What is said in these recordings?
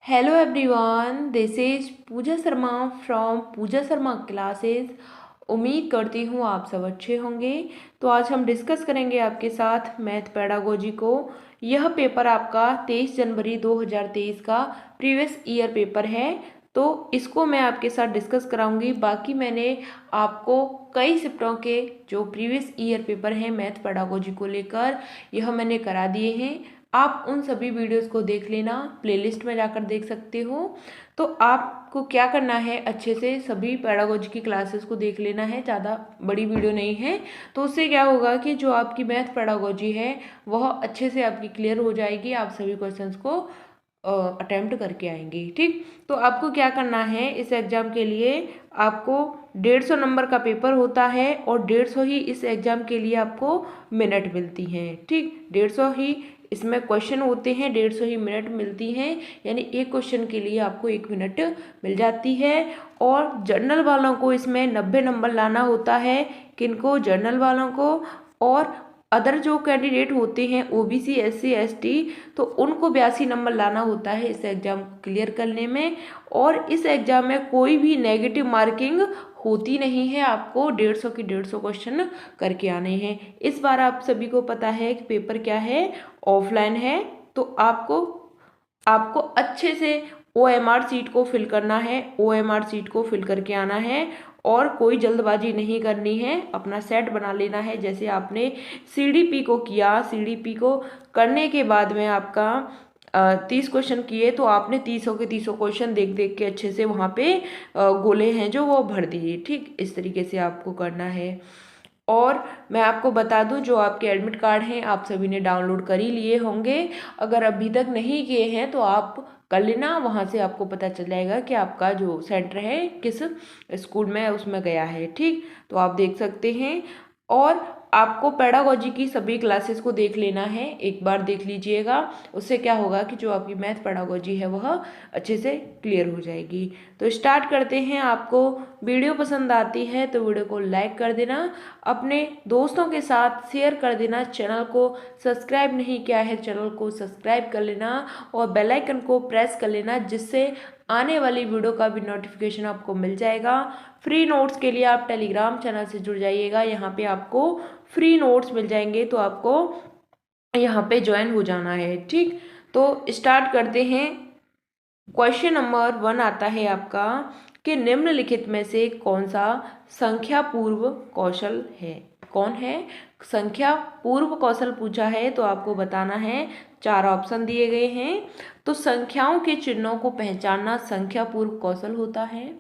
Hello everyone, this is Pooja Sharma from Pooja Sharma classes. उम्मीद करती हूँ आप सब अच्छे होंगे। तो आज हम डिस्कस करेंगे आपके साथ मैथ पेडागोजी को। यह पेपर आपका 23 जनवरी 2023 का प्रीवियस ईयर पेपर है। तो इसको मैं आपके साथ डिस्कस कराऊंगी। बाकी मैंने आपको कई शिफ्टों के जो प्रीवियस ईयर पेपर हैं मैथ पेडागोजी को लेकर, यह मैंने करा दिए हैं। आप उन सभी वीडियोस को देख लेना, प्लेलिस्ट में जाकर देख सकते हो। तो आपको क्या करना है, अच्छे से सभी पेडागोजी की क्लासेस को देख लेना है, ज़्यादा बड़ी वीडियो नहीं है। तो उससे क्या होगा कि जो आपकी मैथ पेडागोजी है वह अच्छे से आपकी क्लियर हो जाएगी। आप सभी क्वेश्चंस को अटेम्प्ट करके आएंगे। ठीक, तो आपको क्या करना है, इस एग्ज़ाम के लिए आपको 150 नंबर का पेपर होता है और 150 ही इस एग्ज़ाम के लिए आपको मिनट मिलती हैं। ठीक, 150 ही इसमें क्वेश्चन होते हैं, 150 ही मिनट मिलती हैं। यानी एक क्वेश्चन के लिए आपको 1 मिनट मिल जाती है। और जर्नल वालों को इसमें 90 नंबर लाना होता है। किनको? जर्नल वालों को। और अदर जो कैंडिडेट होते हैं ओबीसी एससी एसटी, तो उनको 82 नंबर लाना होता है इस एग्ज़ाम को क्लियर करने में। और इस एग्ज़ाम में कोई भी नेगेटिव मार्किंग होती नहीं है। आपको 150 की 150 क्वेश्चन करके आने हैं। इस बार आप सभी को पता है कि पेपर क्या है, ऑफलाइन है। तो आपको आपको अच्छे से OMR सीट को फिल करना है, OMR सीट को फिल करके आना है। और कोई जल्दबाजी नहीं करनी है, अपना सेट बना लेना है। जैसे आपने CDP को किया, CDP को करने के बाद में आपका 30 क्वेश्चन किए, तो आपने 30 के 30 क्वेश्चन देख देख के अच्छे से वहाँ पे गोले हैं जो वो भर दिए। ठीक, इस तरीके से आपको करना है। और मैं आपको बता दूं, जो आपके एडमिट कार्ड हैं आप सभी ने डाउनलोड कर ही लिए होंगे। अगर अभी तक नहीं किए हैं तो आप कर लेना, वहाँ से आपको पता चल जाएगा कि आपका जो सेंटर है किस स्कूल में उसमें गया है। ठीक, तो आप देख सकते हैं। और आपको पेडागोजी की सभी क्लासेस को देख लेना है, एक बार देख लीजिएगा। उससे क्या होगा कि जो आपकी मैथ पेडागोजी है वह अच्छे से क्लियर हो जाएगी। तो स्टार्ट करते हैं। आपको वीडियो पसंद आती है तो वीडियो को लाइक कर देना, अपने दोस्तों के साथ शेयर कर देना। चैनल को सब्सक्राइब नहीं किया है, चैनल को सब्सक्राइब कर लेना और बेल आइकन को प्रेस कर लेना, जिससे आने वाली वीडियो का भी नोटिफिकेशन आपको मिल जाएगा। फ्री नोट्स के लिए आप टेलीग्राम चैनल से जुड़ जाइएगा, यहाँ पे आपको फ्री नोट्स मिल जाएंगे, तो आपको यहाँ पे ज्वाइन हो जाना है। ठीक, तो स्टार्ट करते हैं। क्वेश्चन नंबर 1 आता है आपका कि निम्नलिखित में से कौन सा संख्या पूर्व कौशल है। कौन है? संख्या पूर्व कौशल पूछा है, तो आपको बताना है। 4 ऑप्शन दिए गए हैं। तो संख्याओं के चिन्हों को पहचानना संख्या पूर्व कौशल होता है।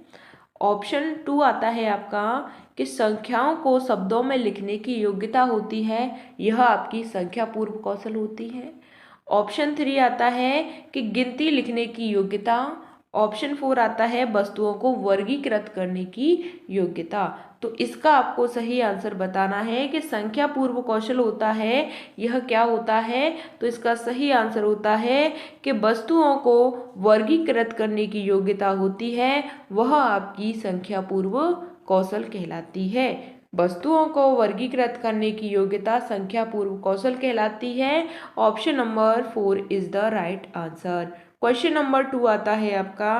ऑप्शन 2 आता है आपका कि संख्याओं को शब्दों में लिखने की योग्यता होती है, यह आपकी संख्या पूर्व कौशल होती है। ऑप्शन 3 आता है कि गिनती लिखने की योग्यता। ऑप्शन 4 आता है वस्तुओं को वर्गीकृत करने की योग्यता। तो इसका आपको सही आंसर बताना है कि संख्या पूर्व कौशल होता है, यह क्या होता है। तो इसका सही आंसर होता है कि वस्तुओं को वर्गीकृत करने की योग्यता होती है, वह आपकी संख्या पूर्व कौशल कहलाती है। वस्तुओं को वर्गीकृत करने की योग्यता संख्या पूर्व कौशल कहलाती है। Option number 4 is the right answer. Question number 2 आता है आपका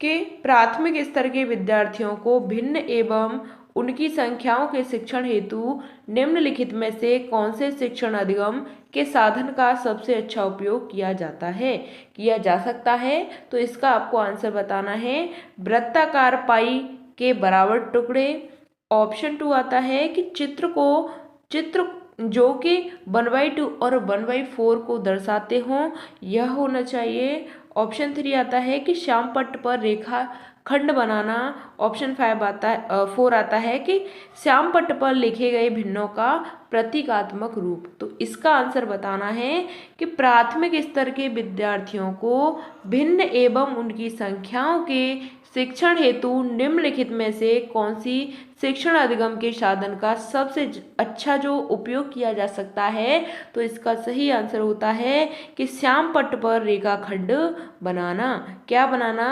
कि प्राथमिक स्तर के विद्यार्थियों को भिन्न एवं उनकी संख्याओं के शिक्षण हेतु निम्नलिखित में से कौन से शिक्षण अधिगम के साधन का सबसे अच्छा उपयोग किया जा सकता है। तो इसका आपको आंसर बताना है। वृत्ताकार पाई के बराबर टुकड़े। ऑप्शन 2 आता है कि चित्र जो कि 1/2 और 1/4 को दर्शाते हों, यह होना चाहिए। ऑप्शन 3 आता है कि श्यामपट्ट पर रेखा खंड बनाना। ऑप्शन 4 आता है कि श्यामपट्ट पर लिखे गए भिन्नों का प्रतीकात्मक रूप। तो इसका आंसर बताना है कि प्राथमिक स्तर के विद्यार्थियों को भिन्न एवं उनकी संख्याओं के शिक्षण हेतु निम्नलिखित में से कौन सी शिक्षण अधिगम के साधन का सबसे अच्छा जो उपयोग किया जा सकता है? तो इसका सही आंसर होता है कि श्यामपट्ट पर रेखाखंड बनाना। क्या बनाना?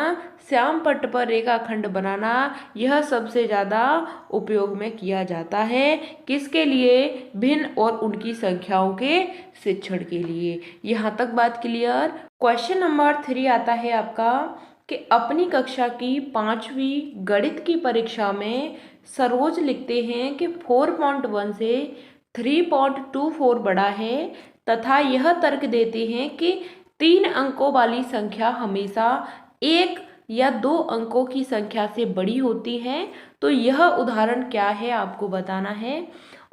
श्यामपट्ट पर रेखाखंड बनाना। यह सबसे ज़्यादा उपयोग में किया जाता है। किसके लिए? भिन्न और उनकी संख्याओं के शिक्षण के लिए। यहाँ तक बात क्लियर। क्वेश्चन नंबर 3 आता है आपका कि अपनी कक्षा की 5वीं गणित की परीक्षा में सरोज लिखते हैं कि 4.1 से 3.24 बड़ा है तथा यह तर्क देते हैं कि 3 अंकों वाली संख्या हमेशा 1 या 2 अंकों की संख्या से बड़ी होती है। तो यह उदाहरण क्या है आपको बताना है।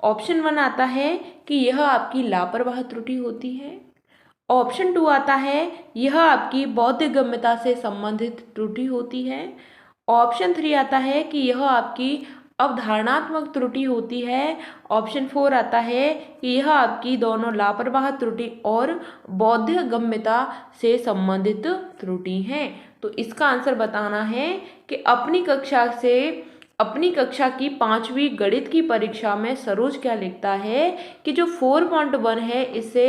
ऑप्शन 1 आता है कि यह आपकी लापरवाह त्रुटि होती है। ऑप्शन 2 आता है यह आपकी बौद्धिक गम्यता से संबंधित त्रुटि होती है। ऑप्शन 3 आता है कि यह आपकी अवधारणात्मक त्रुटि होती है। ऑप्शन 4 आता है कि यह आपकी दोनों लापरवाह त्रुटि और बौद्धिक गम्यता से संबंधित त्रुटि है। तो इसका आंसर बताना है कि अपनी कक्षा की 5वीं गणित की परीक्षा में सरोज क्या लिखता है कि जो 4.1 है इससे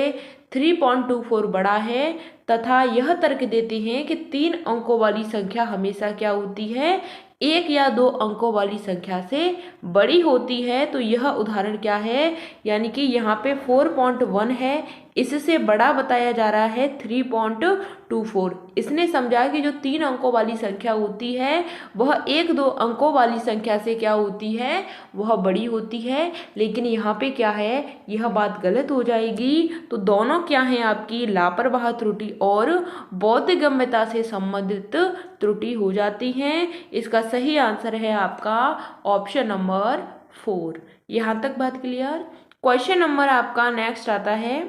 3.24 बड़ा है तथा यह तर्क देते हैं कि 3 अंकों वाली संख्या हमेशा क्या होती है? 1 या 2 अंकों वाली संख्या से बड़ी होती है। तो यह उदाहरण क्या है? यानी कि यहाँ पे 4.1 है, इससे बड़ा बताया जा रहा है 3.24। इसने समझा कि जो 3 अंकों वाली संख्या होती है वह 1-2 अंकों वाली संख्या से क्या होती है? वह बड़ी होती है। लेकिन यहाँ पे क्या है? यह बात गलत हो जाएगी। तो दोनों क्या हैं आपकी? लापरवाह त्रुटि और बौद्धिक गम्यता से संबंधित त्रुटि हो जाती हैं। इसका सही आंसर है आपका ऑप्शन नंबर 4। यहाँ तक बात क्लियर। क्वेश्चन नंबर आपका नेक्स्ट आता है।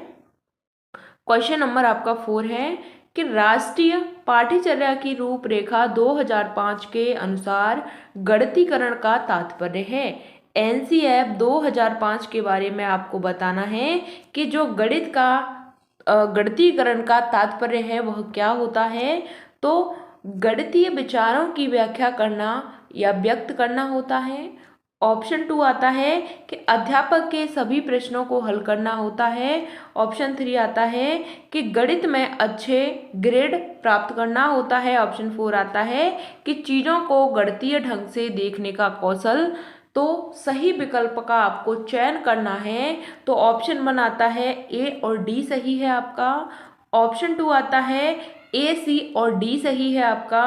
क्वेश्चन नंबर आपका 4 है कि राष्ट्रीय पाठ्यचर्या की रूपरेखा 2005 के अनुसार गणितीकरण का तात्पर्य है। एनसीएफ 2005 के बारे में आपको बताना है कि जो गणितीकरण का तात्पर्य है वह क्या होता है? तो गणितीय विचारों की व्याख्या करना या व्यक्त करना होता है। ऑप्शन 2 आता है कि अध्यापक के सभी प्रश्नों को हल करना होता है। ऑप्शन 3 आता है कि गणित में अच्छे ग्रेड प्राप्त करना होता है। ऑप्शन 4 आता है कि चीज़ों को गणितीय ढंग से देखने का कौशल। तो सही विकल्प का आपको चयन करना है। तो ऑप्शन 1 आता है ए और डी सही है आपका। ऑप्शन 2 आता है ए, सी और डी सही है आपका।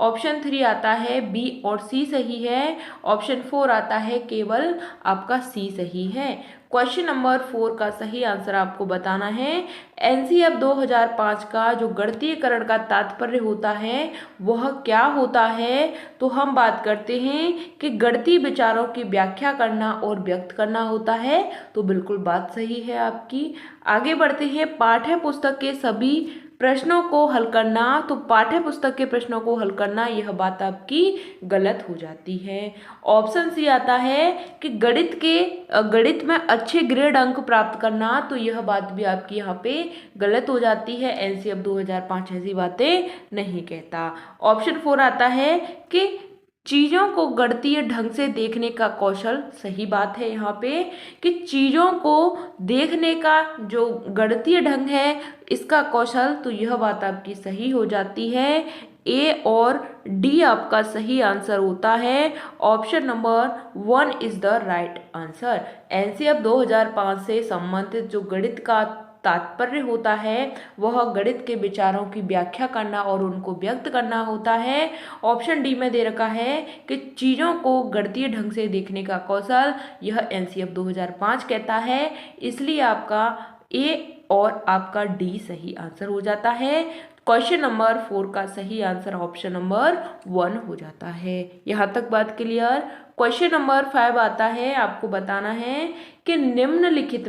ऑप्शन 3 आता है बी और सी सही है। ऑप्शन 4 आता है केवल आपका सी सही है। क्वेश्चन नंबर 4 का सही आंसर आपको बताना है। एनसीएफ 2005 का जो गणितीकरण का तात्पर्य होता है वह क्या होता है? तो हम बात करते हैं कि गणितीय विचारों की व्याख्या करना और व्यक्त करना होता है। तो बिल्कुल बात सही है आपकी। आगे बढ़ते हैं। पाठ्य पुस्तक के सभी प्रश्नों को हल करना। तो पाठ्य पुस्तक के प्रश्नों को हल करना, यह बात आपकी गलत हो जाती है। ऑप्शन सी आता है कि गणित में अच्छे ग्रेड अंक प्राप्त करना। तो यह बात भी आपकी यहाँ पे गलत हो जाती है। एनसीएफ 2005 ऐसी बातें नहीं कहता। ऑप्शन 4 आता है कि चीज़ों को गणितीय ढंग से देखने का कौशल। सही बात है यहाँ पे कि चीज़ों को देखने का जो गणितीय ढंग है इसका कौशल। तो यह बात आपकी सही हो जाती है। ए और डी आपका सही आंसर होता है। Option number 1 is the right answer. NCF 2005 से संबंधित जो गणित का तात्पर्य होता है वह गणित के विचारों की व्याख्या करना और उनको व्यक्त करना होता है। ऑप्शन डी में दे रखा है कि चीज़ों को गणितीय ढंग से देखने का कौशल, यह एनसीएफ 2005 कहता है। इसलिए आपका ए और आपका डी सही आंसर हो जाता है। क्वेश्चन नंबर 4 का सही आंसर ऑप्शन नंबर 1 हो जाता है। यहाँ तक बात क्लियर। क्वेश्चन नंबर 5 आता है। आपको बताना है कि निम्नलिखित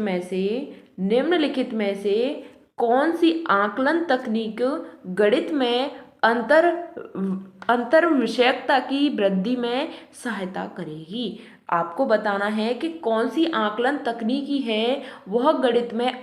में से कौन सी आकलन तकनीक गणित में अंतर विषयकता की वृद्धि में सहायता करेगी। आपको बताना है कि कौन सी आकलन तकनीकी है वह गणित में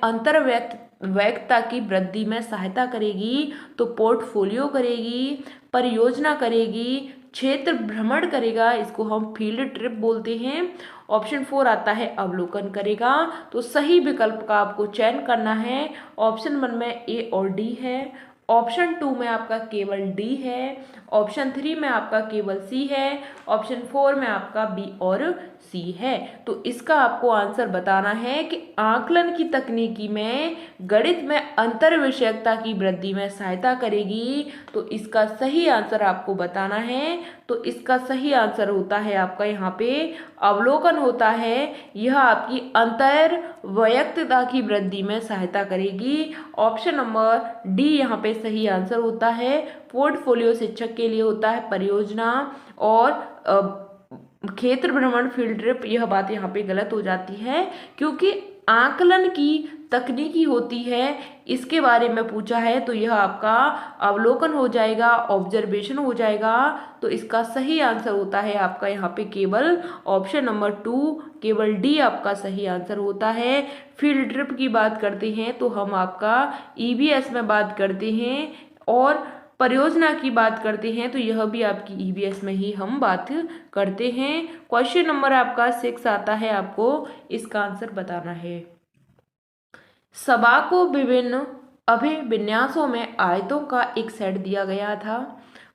वैधता की वृद्धि में सहायता करेगी, तो पोर्टफोलियो करेगी, परियोजना करेगी, क्षेत्र भ्रमण करेगा, इसको हम फील्ड ट्रिप बोलते हैं। ऑप्शन 4 आता है अवलोकन करेगा। तो सही विकल्प का आपको चयन करना है। ऑप्शन 1 में ए और डी है, ऑप्शन 2 में आपका केवल डी है, ऑप्शन 3 में आपका केवल सी है, ऑप्शन 4 में आपका बी और सी है। तो इसका आपको आंसर बताना है कि आकलन की तकनीकी में गणित में अंतर विषयकता की वृद्धि में सहायता करेगी। तो इसका सही आंसर आपको बताना है। तो इसका सही आंसर होता है आपका यहाँ पे अवलोकन होता है। यह आपकी अंतर वैयक्तिकता की वृद्धि में सहायता करेगी। ऑप्शन नंबर डी यहाँ पे सही आंसर होता है। पोर्टफोलियो शिक्षक के लिए होता है, परियोजना और क्षेत्र भ्रमण फील्ड ट्रिप, यह बात यहाँ पे गलत हो जाती है क्योंकि आकलन की तकनीकी होती है, इसके बारे में पूछा है तो यह आपका अवलोकन हो जाएगा, ऑब्जर्वेशन हो जाएगा। तो इसका सही आंसर होता है आपका यहाँ पे केवल ऑप्शन नंबर 2, केवल डी आपका सही आंसर होता है। फील्ड ट्रिप की बात करते हैं तो हम आपका ईवीएस में बात करते हैं, और परियोजना की बात करते हैं तो यह भी आपकी ईवीएस में ही हम बात करते हैं। क्वेश्चन नंबर आपका 6 आता है, आपको इसका आंसर बताना है। सभा को विभिन्न अभिविन्यासों में आयतों का एक सेट दिया गया था।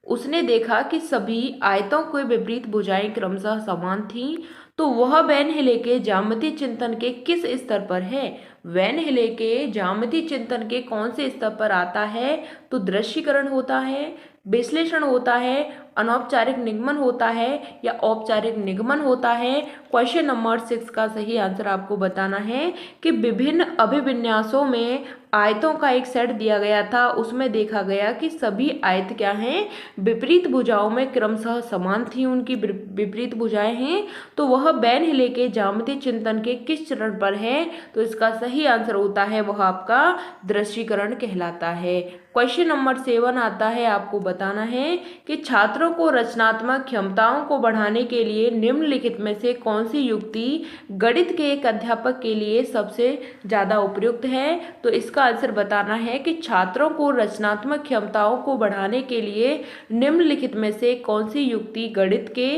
उसने देखा कि सभी आयतों के विपरीत भुजाएं क्रमशः समान थीं। तो वह वैन हेले के ज्यामितीय चिंतन के किस स्तर पर है? वैन हेले के ज्यामितीय चिंतन के कौन से स्तर पर आता है? तो दृश्यीकरण होता है, विश्लेषण होता है, अनौपचारिक निगमन होता है या औपचारिक निगमन होता है। क्वेश्चन नंबर 6 का सही आंसर आपको बताना है कि विभिन्न अभिविन्यासों में आयतों का एक सेट दिया गया था। उसमें देखा गया कि सभी आयत क्या हैं, विपरीत भुजाओं में क्रमशः समान थी, उनकी विपरीत भुजाएं हैं। तो वह वैन हेले के ज्यामितीय चिंतन के किस चरण पर है? तो इसका सही आंसर होता है वह आपका दृश्यीकरण कहलाता है। क्वेश्चन नंबर 7 आता है, आपको बताना है कि छात्रों को रचनात्मक क्षमताओं को बढ़ाने के लिए निम्नलिखित में से कौन सी युक्ति गणित के एक अध्यापक के लिए सबसे ज़्यादा उपयुक्त है? तो इसका आंसर बताना है कि छात्रों को रचनात्मक क्षमताओं को बढ़ाने के लिए निम्नलिखित में से कौन सी युक्ति गणित के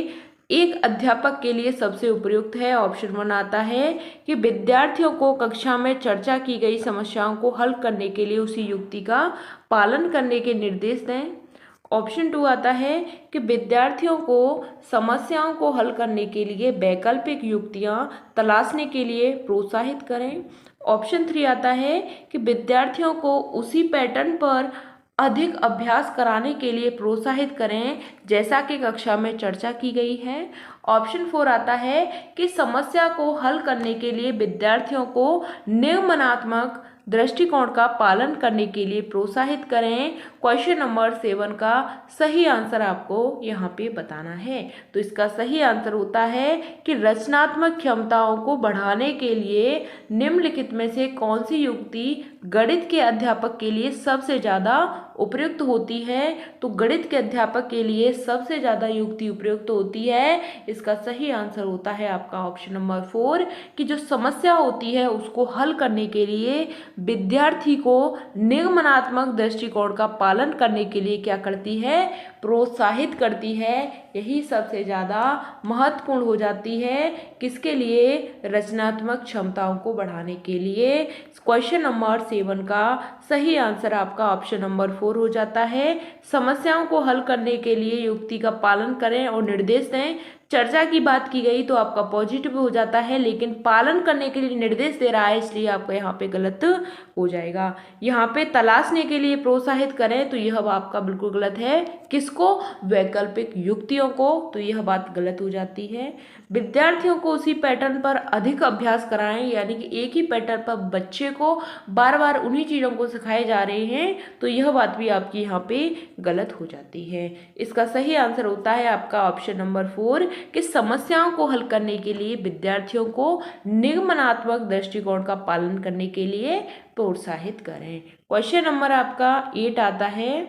एक अध्यापक के लिए सबसे उपयुक्त है। ऑप्शन 1 आता है कि विद्यार्थियों को कक्षा में चर्चा की गई समस्याओं को हल करने के लिए उसी युक्ति का पालन करने के निर्देश दें। ऑप्शन 2 आता है कि विद्यार्थियों को समस्याओं को हल करने के लिए वैकल्पिक युक्तियां तलाशने के लिए प्रोत्साहित करें। ऑप्शन 3 आता है कि विद्यार्थियों को उसी पैटर्न पर अधिक अभ्यास कराने के लिए प्रोत्साहित करें जैसा कि कक्षा में चर्चा की गई है। ऑप्शन 4 आता है कि समस्या को हल करने के लिए विद्यार्थियों को निगमनात्मक दृष्टिकोण का पालन करने के लिए प्रोत्साहित करें। क्वेश्चन नंबर 7 का सही आंसर आपको यहाँ पे बताना है। तो इसका सही आंसर होता है कि रचनात्मक क्षमताओं को बढ़ाने के लिए निम्नलिखित में से कौन सी युक्ति गणित के अध्यापक के लिए सबसे ज़्यादा उपयुक्त होती है? तो गणित के अध्यापक के लिए सबसे ज़्यादा युक्ति उपयुक्त होती है। इसका सही आंसर होता है आपका ऑप्शन नंबर 4 कि जो समस्या होती है उसको हल करने के लिए विद्यार्थी को निगमनात्मक दृष्टिकोण का पालन करने के लिए क्या करती है? प्रोत्साहित करती है। यही सबसे ज़्यादा महत्वपूर्ण हो जाती है किसके लिए? रचनात्मक क्षमताओं को बढ़ाने के लिए। क्वेश्चन नंबर 7 का सही आंसर आपका ऑप्शन नंबर 4 हो जाता है। समस्याओं को हल करने के लिए युक्ति का पालन करें और निर्देश दें। चर्चा की बात की गई तो आपका पॉजिटिव हो जाता है, लेकिन पालन करने के लिए निर्देश दे रहा है इसलिए आपका यहाँ पे गलत हो जाएगा। यहाँ पे तलाशने के लिए प्रोत्साहित करें तो यह आपका बिल्कुल गलत है। किसको? वैकल्पिक युक्तियों को। तो यह बात गलत हो जाती है। विद्यार्थियों को उसी पैटर्न पर अधिक अभ्यास कराएं, यानी कि एक ही पैटर्न पर बच्चे को बार बार उन्हीं चीज़ों को सिखाए जा रहे हैं, तो यह बात भी आपकी यहाँ पे गलत हो जाती है। इसका सही आंसर होता है आपका ऑप्शन नंबर 4 कि समस्याओं को हल करने के लिए विद्यार्थियों को निगमनात्मक दृष्टिकोण का पालन करने के लिए प्रोत्साहित करें। क्वेश्चन नंबर आपका 8 आता है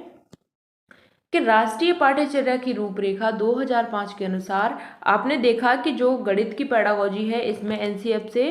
कि राष्ट्रीय पाठ्यचर्या की रूपरेखा 2005 के अनुसार आपने देखा कि जो गणित की पेडागोजी है इसमें एनसीएफ से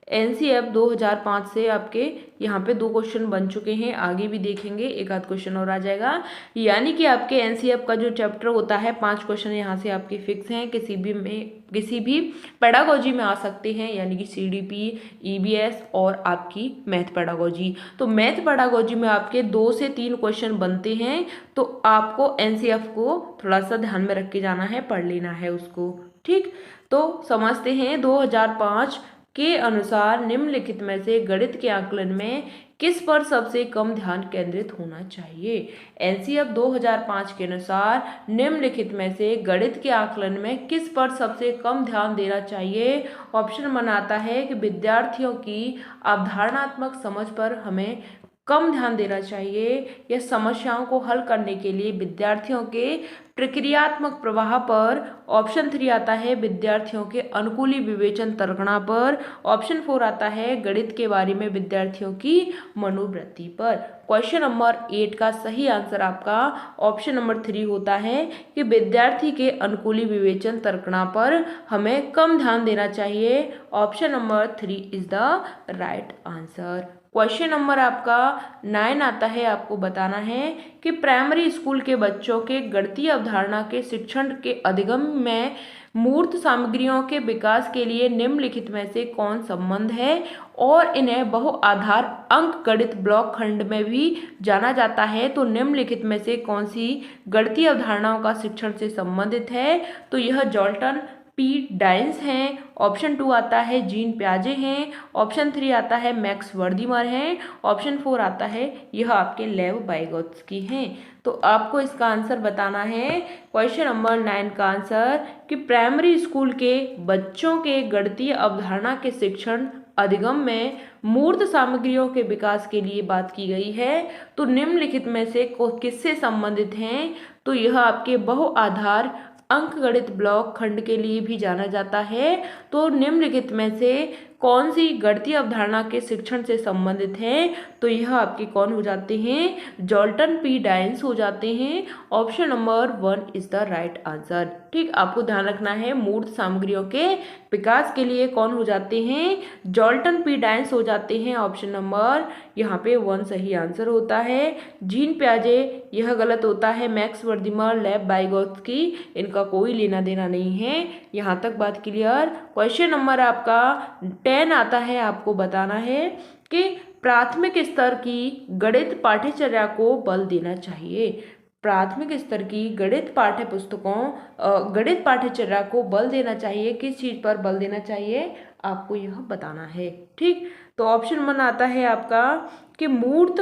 एनसीएफ 2005 से आपके यहाँ पे 2 क्वेश्चन बन चुके हैं, आगे भी देखेंगे, एक आध क्वेश्चन और आ जाएगा। यानी कि आपके एनसीएफ का जो चैप्टर होता है 5 क्वेश्चन यहाँ से आपके फिक्स हैं, किसी भी पेडागोजी में आ सकते हैं, यानी कि सीडीपी, ईबीएस और आपकी मैथ पेडागोजी। तो मैथ पेडागोजी में आपके 2 से 3 क्वेश्चन बनते हैं, तो आपको एनसीएफ को थोड़ा सा ध्यान में रख के जाना है, पढ़ लेना है उसको। ठीक, तो समझते हैं 2005 के अनुसार निम्नलिखित में से गणित के आकलन में किस पर सबसे कम ध्यान केंद्रित होना चाहिए। एनसीएफ 2005 के अनुसार निम्नलिखित में से गणित के आकलन में किस पर सबसे कम ध्यान देना चाहिए। ऑप्शन बनाता है कि विद्यार्थियों की अवधारणात्मक समझ पर हमें कम ध्यान देना चाहिए, या समस्याओं को हल करने के लिए विद्यार्थियों के प्रक्रियात्मक प्रवाह पर। ऑप्शन 3 आता है विद्यार्थियों के अनुकूली विवेचन तर्कणा पर। ऑप्शन 4 आता है गणित के बारे में विद्यार्थियों की मनोवृत्ति पर। क्वेश्चन नंबर 8 का सही आंसर आपका ऑप्शन नंबर 3 होता है कि विद्यार्थी के अनुकूली विवेचन तर्कणा पर हमें कम ध्यान देना चाहिए। Option number 3 is the right answer. Question number आपका 9 आता है, आपको बताना है कि प्राइमरी स्कूल के बच्चों के गणितीय अवधारणा के शिक्षण के अधिगम में मूर्त सामग्रियों के विकास के लिए निम्नलिखित में से कौन संबंध है, और इन्हें बहुआधार अंक गणित ब्लॉक खंड में भी जाना जाता है। तो निम्नलिखित में से कौन सी गणितीय अवधारणाओं का शिक्षण से संबंधित है, तो यह जॉल्टन पी डाइंस हैं। ऑप्शन 2 आता है जीन प्याजे हैं। ऑप्शन 3 आता है मैक्स वर्दीमर हैं। ऑप्शन 4 आता है यह आपके लेव वाइगोत्स्की हैं। तो आपको इसका आंसर बताना है क्वेश्चन नंबर 9 का आंसर कि प्राइमरी स्कूल के बच्चों के गणितीय अवधारणा के शिक्षण अधिगम में मूर्त सामग्रियों के विकास के लिए बात की गई है। तो निम्नलिखित में से किससे संबंधित हैं, तो यह आपके बहुआधार अंक गणित ब्लॉक खंड के लिए भी जाना जाता है। तो निम्नलिखित में से कौन सी गणितीय अवधारणा के शिक्षण से संबंधित है, तो यह आपके कौन हो जाते हैं, जॉल्टन पी डाइंस हो जाते हैं। Option number 1 is the right answer. ठीक, आपको ध्यान रखना है मूर्त सामग्रियों के विकास के लिए कौन हो जाते हैं, जॉल्टन पी डाइंस हो जाते हैं। ऑप्शन नंबर यहाँ पे 1 सही आंसर होता है। जीन प्याजे यह गलत होता है। मैक्स वर्दीमर, लेव वाइगोत्स्की इनका कोई लेना देना नहीं है। यहाँ तक बात क्लियर। क्वेश्चन नंबर आपका 10 आता है, आपको बताना है कि प्राथमिक स्तर की गणित पाठ्यचर्या को बल देना चाहिए। प्राथमिक स्तर की गणित पाठ्य पुस्तकों गणित पाठ्यचर्या को बल देना चाहिए, किस चीज पर बल देना चाहिए आपको यह बताना है। ठीक, तो ऑप्शन 1 आता है आपका कि मूर्त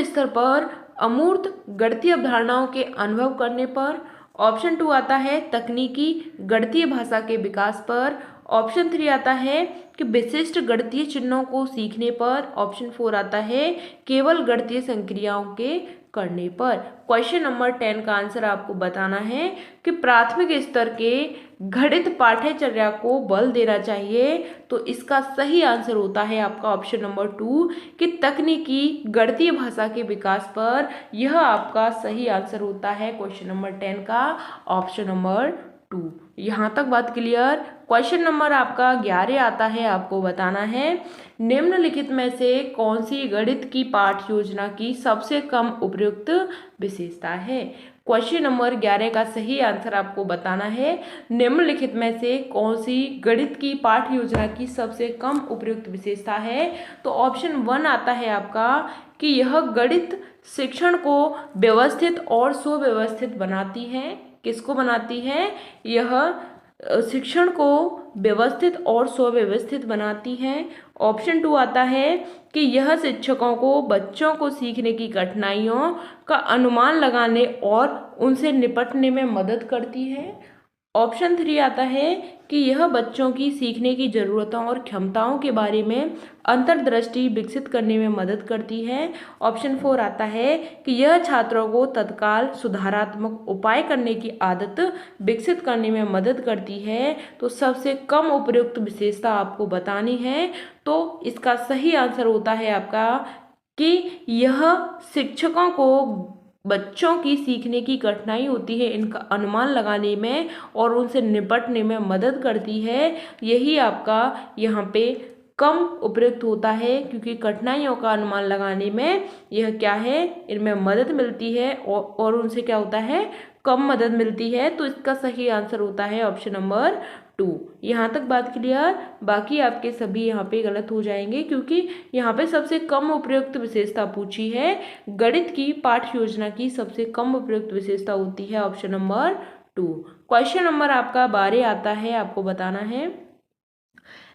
स्तर पर अमूर्त गणितीय अवधारणाओं के अनुभव करने पर। ऑप्शन 2 आता है तकनीकी गणितीय भाषा के विकास पर। ऑप्शन 3 आता है कि विशिष्ट गणितीय चिन्हों को सीखने पर। ऑप्शन 4 आता है केवल गणितीय संक्रियाओं के करने पर। क्वेश्चन नंबर 10 का आंसर आपको बताना है कि प्राथमिक स्तर के गणित पाठ्यचर्या को बल देना चाहिए। तो इसका सही आंसर होता है आपका ऑप्शन नंबर 2 कि तकनीकी गणितीय भाषा के विकास पर। यह आपका सही आंसर होता है क्वेश्चन नंबर 10 का ऑप्शन नंबर 2। यहाँ तक बात क्लियर। क्वेश्चन नंबर आपका 11 आता है, आपको बताना है निम्नलिखित में से कौन सी गणित की पाठ योजना की सबसे कम उपयुक्त विशेषता है। क्वेश्चन नंबर 11 का सही आंसर आपको बताना है निम्नलिखित में से कौन सी गणित की पाठ योजना की सबसे कम उपयुक्त विशेषता है। तो ऑप्शन 1 आता है आपका कि यह गणित शिक्षण को व्यवस्थित और सुव्यवस्थित बनाती है। किसको बनाती है, यह शिक्षण को व्यवस्थित और सुव्यवस्थित बनाती है। ऑप्शन 2 आता है कि यह शिक्षकों को बच्चों को सीखने की कठिनाइयों का अनुमान लगाने और उनसे निपटने में मदद करती है। ऑप्शन 3 आता है कि यह बच्चों की सीखने की ज़रूरतों और क्षमताओं के बारे में अंतर्दृष्टि विकसित करने में मदद करती है। ऑप्शन 4 आता है कि यह छात्रों को तत्काल सुधारात्मक उपाय करने की आदत विकसित करने में मदद करती है। तो सबसे कम उपयुक्त विशेषता आपको बतानी है। तो इसका सही आंसर होता है आपका कि यह शिक्षकों को बच्चों की सीखने की कठिनाई होती है इनका अनुमान लगाने में और उनसे निपटने में मदद करती है, यही आपका यहाँ पे कम उपयुक्त होता है, क्योंकि कठिनाइयों का अनुमान लगाने में यह क्या है, इनमें मदद मिलती है और उनसे क्या होता है, कम मदद मिलती है। तो इसका सही आंसर होता है ऑप्शन नंबर 2। यहाँ तक बात क्लियर। बाकी आपके सभी यहाँ पे गलत हो जाएंगे, क्योंकि यहाँ पे सबसे कम उपयुक्त विशेषता पूछी है। गणित की पाठ्य योजना की सबसे कम उपयुक्त विशेषता होती है ऑप्शन नंबर 2। क्वेश्चन नंबर आपका 12 आता है, आपको बताना है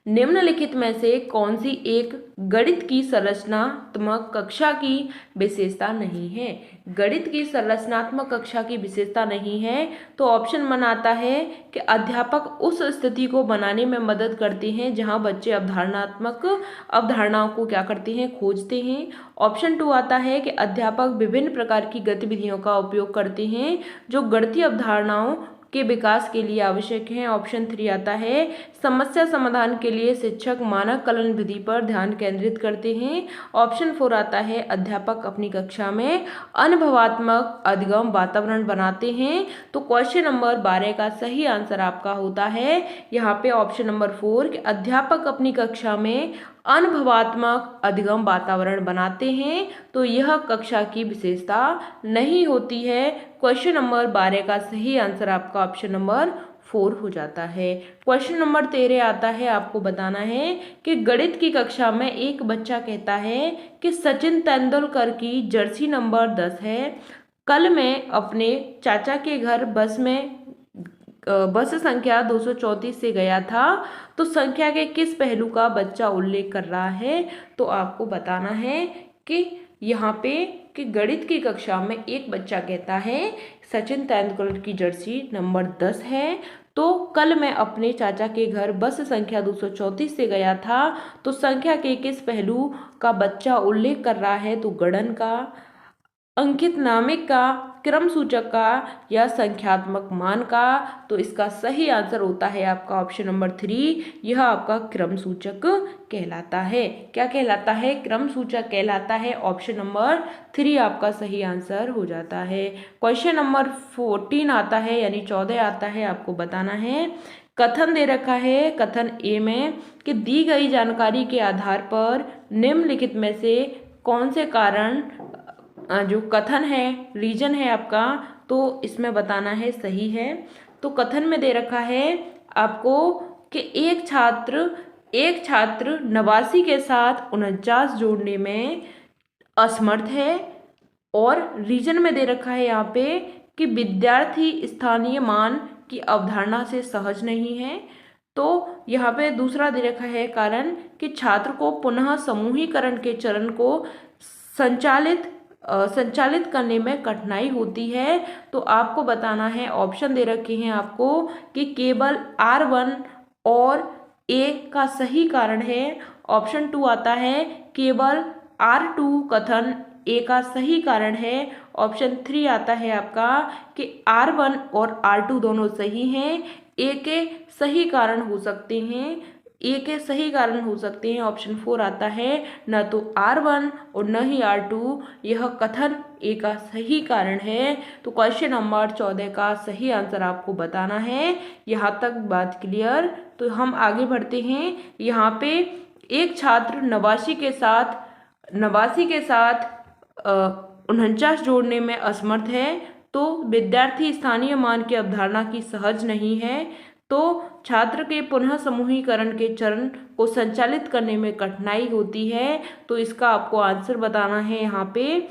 निम्नलिखित में से कौन सी एक गणित की संरचनात्मक कक्षा की विशेषता नहीं है। गणित की संरचनात्मक कक्षा की विशेषता नहीं है, तो ऑप्शन बनाता है कि अध्यापक उस स्थिति को बनाने में मदद करते हैं जहां बच्चे अवधारणाओं को क्या करते हैं, खोजते हैं। ऑप्शन 2 आता है कि अध्यापक विभिन्न प्रकार की गतिविधियों का उपयोग करते हैं जो गणितीय अवधारणाओं के विकास के लिए आवश्यक हैं। ऑप्शन 3 आता है समस्या समाधान के लिए शिक्षक मानक कलन विधि पर ध्यान केंद्रित करते हैं। ऑप्शन 4 आता है अध्यापक अपनी कक्षा में अनुभवात्मक अधिगम वातावरण बनाते हैं। तो क्वेश्चन नंबर 12 का सही आंसर आपका होता है यहाँ पे ऑप्शन नंबर 4 कि अध्यापक अपनी कक्षा में अनुभवात्मक अधिगम वातावरण बनाते हैं। तो यह कक्षा की विशेषता नहीं होती है। क्वेश्चन नंबर 12 का सही आंसर आपका ऑप्शन नंबर 4 हो जाता है। क्वेश्चन नंबर 13 आता है, आपको बताना है कि गणित की कक्षा में एक बच्चा कहता है कि सचिन तेंदुलकर की जर्सी नंबर 10 है। कल मैं अपने चाचा के घर बस संख्या 234 से गया था, तो संख्या के किस पहलू का बच्चा उल्लेख कर रहा है। तो आपको बताना है कि यहाँ पे कि गणित की कक्षा में एक बच्चा कहता है सचिन तेंदुलकर की जर्सी नंबर 10 है, तो कल मैं अपने चाचा के घर बस संख्या 234 से गया था, तो संख्या के किस पहलू का बच्चा उल्लेख कर रहा है। तो गणन का, अंकित नामिक का, क्रम सूचक का या संख्यात्मक मान का। तो इसका सही आंसर होता है आपका ऑप्शन नंबर 3, यह आपका क्रम सूचक कहलाता है। क्या कहलाता है, क्रम सूचक कहलाता है। ऑप्शन नंबर 3 आपका सही आंसर हो जाता है। क्वेश्चन नंबर 14 आता है, यानी 14 आता है, आपको बताना है कथन दे रखा है, कथन ए में कि दी गई जानकारी के आधार पर निम्नलिखित में से कौन से कारण, जो कथन है, रीजन है आपका, तो इसमें बताना है सही है। तो कथन में दे रखा है आपको कि एक छात्र 89 के साथ 49 जोड़ने में असमर्थ है, और रीजन में दे रखा है यहाँ पे कि विद्यार्थी स्थानीय मान की अवधारणा से सहज नहीं है। तो यहाँ पे दूसरा दे रखा है कारण कि छात्र को पुनः समूहीकरण के चरण को संचालित करने में कठिनाई होती है। तो आपको बताना है, ऑप्शन दे रखे हैं आपको कि केवल R1 और A का सही कारण है। ऑप्शन 2 आता है केवल R2 कथन A का सही कारण है। ऑप्शन 3 आता है आपका कि R1 और R2 दोनों सही हैं, A के सही कारण हो सकते हैं, ए के सही कारण हो सकते हैं। ऑप्शन 4 आता है न तो R1 और न ही R2, यह कथन ए का सही कारण है। तो क्वेश्चन नंबर 14 का सही आंसर आपको बताना है। यहाँ तक बात क्लियर। तो हम आगे बढ़ते हैं। यहाँ पे एक छात्र 89 के साथ 49 जोड़ने में असमर्थ है, तो विद्यार्थी स्थानीय मान की अवधारणा की सहज नहीं है, तो छात्र के पुनः समूहीकरण के चरण को संचालित करने में कठिनाई होती है। तो इसका आपको आंसर बताना है यहाँ पे।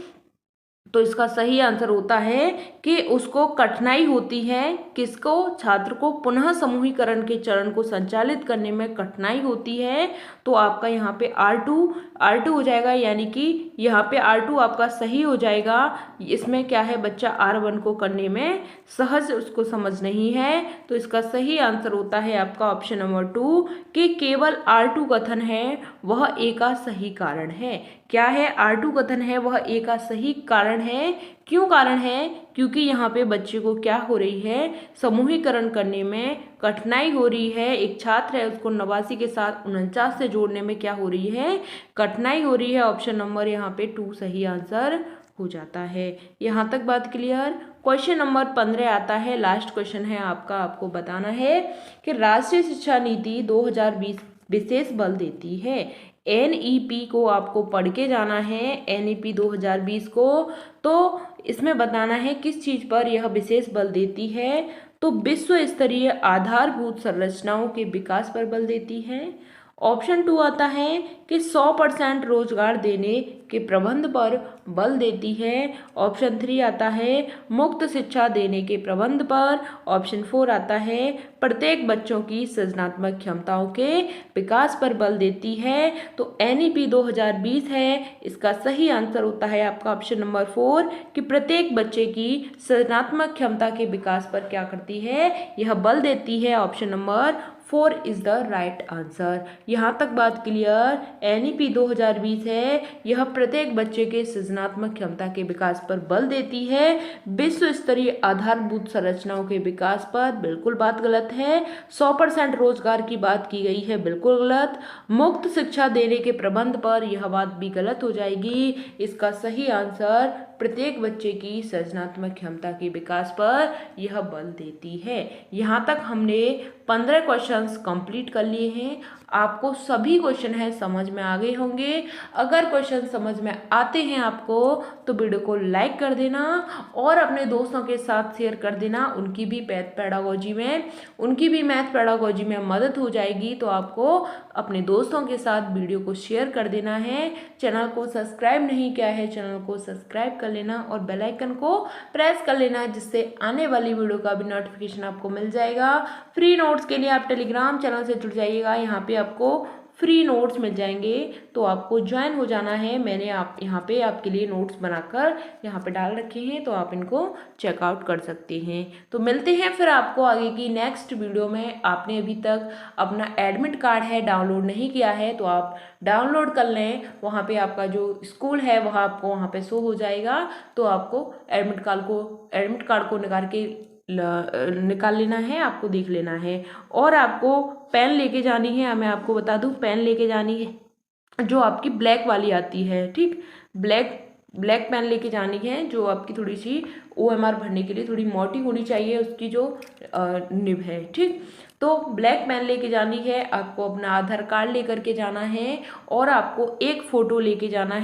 तो इसका सही आंसर होता है कि उसको कठिनाई होती है, किसको, छात्र को पुनः समूहीकरण के चरण को संचालित करने में कठिनाई होती है। तो आपका यहाँ पे R2 हो जाएगा, यानी कि यहाँ पे R2 आपका सही हो जाएगा। इसमें क्या है, बच्चा R1 को करने में सहज उसको समझ नहीं है। तो इसका सही आंसर होता है आपका ऑप्शन नंबर 2 कि केवल R2 कथन है वह A का सही कारण है। क्या है, R2 कथन है वह A का सही कारण है। क्यों कारण है, क्योंकि यहाँ पे बच्चे को क्या हो रही है, समूहीकरण करने में कठिनाई हो रही है। एक छात्र है, उसको 89 के साथ 49 से जोड़ने में क्या हो रही है, कठिनाई हो रही है। ऑप्शन नंबर यहाँ पे 2 सही आंसर हो जाता है। यहाँ तक बात क्लियर। क्वेश्चन नंबर 15 आता है, लास्ट क्वेश्चन है आपका। आपको बताना है कि राष्ट्रीय शिक्षा नीति 2020 विशेष बल देती है। एनईपी को आपको पढ़ के जाना है, एनईपी 2020 को। तो इसमें बताना है किस चीज़ पर यह विशेष बल देती है। तो विश्व स्तरीय आधारभूत संरचनाओं के विकास पर बल देती है। ऑप्शन 2 आता है कि 100% रोजगार देने के प्रबंध पर बल देती है। ऑप्शन 3 आता है मुक्त शिक्षा देने के प्रबंध पर। ऑप्शन 4 आता है प्रत्येक बच्चों की सृजनात्मक क्षमताओं के विकास पर बल देती है। तो एनईपी 2020 है, इसका सही आंसर होता है आपका ऑप्शन नंबर 4 कि प्रत्येक बच्चे की सृजनात्मक क्षमता के विकास पर क्या करती है, यह बल देती है। Option number 4 is the right answer. यहाँ तक बात क्लियर। एनईपी 2020 है, यह प्रत्येक बच्चे के सृजनात्मक क्षमता के विकास पर बल देती है। विश्व स्तरीय आधारभूत संरचनाओं के विकास पर बिल्कुल बात गलत है। 100% रोजगार की बात की गई है, बिल्कुल गलत। मुक्त शिक्षा देने के प्रबंध पर यह बात भी गलत हो जाएगी। इसका सही आंसर प्रत्येक बच्चे की सृजनात्मक क्षमता के विकास पर यह बल देती है। यहाँ तक हमने 15 क्वेश्चंस कंप्लीट कर लिए हैं। आपको सभी क्वेश्चन है समझ में आ गए होंगे। अगर क्वेश्चन समझ में आते हैं आपको तो वीडियो को लाइक कर देना और अपने दोस्तों के साथ शेयर कर देना। उनकी भी मैथ पेडागोजी में मदद हो जाएगी। तो आपको अपने दोस्तों के साथ वीडियो को शेयर कर देना है। चैनल को सब्सक्राइब नहीं किया है, चैनल को सब्सक्राइब कर लेना और बेल आइकन को प्रेस कर लेना, जिससे आने वाली वीडियो का भी नोटिफिकेशन आपको मिल जाएगा। फ्री नोट्स के लिए आप टेलीग्राम चैनल से जुड़ जाइएगा, यहाँ पे आपको फ्री नोट्स मिल जाएंगे। तो आपको ज्वाइन हो जाना है। मैंने यहाँ पे आपके लिए नोट्स बनाकर यहाँ पे डाल रखे हैं, तो आप इनको चेकआउट कर सकते हैं। तो मिलते हैं फिर आपको आगे की नेक्स्ट वीडियो में। आपने अभी तक अपना एडमिट कार्ड है डाउनलोड नहीं किया है तो आप डाउनलोड कर लें। वहाँ पे आपका जो स्कूल है वह आपको वहाँ पे शो हो जाएगा। तो आपको एडमिट कार्ड को निकाल लेना है, आपको देख लेना है। और आपको पेन लेके जानी है। मैं आपको बता दूं, पेन लेके जानी है जो आपकी ब्लैक वाली आती है, ठीक। ब्लैक पेन लेके जानी है जो आपकी थोड़ी सी OMR भरने के लिए थोड़ी मोटी होनी चाहिए, उसकी जो निब है, ठीक। तो ब्लैक पेन लेके जानी है। आपको अपना आधार कार्ड लेकर के जाना है और आपको एक फ़ोटो लेके जाना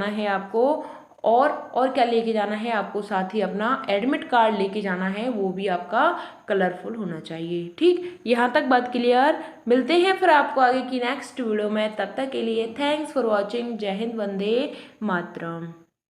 है आपको। और क्या लेके जाना है आपको, साथ ही अपना एडमिट कार्ड लेके जाना है, वो भी आपका कलरफुल होना चाहिए, ठीक। यहाँ तक बात क्लियर। मिलते हैं फिर आपको आगे की नेक्स्ट वीडियो में। तब तक के लिए थैंक्स फॉर वॉचिंग। जय हिंद, वंदे मातरम।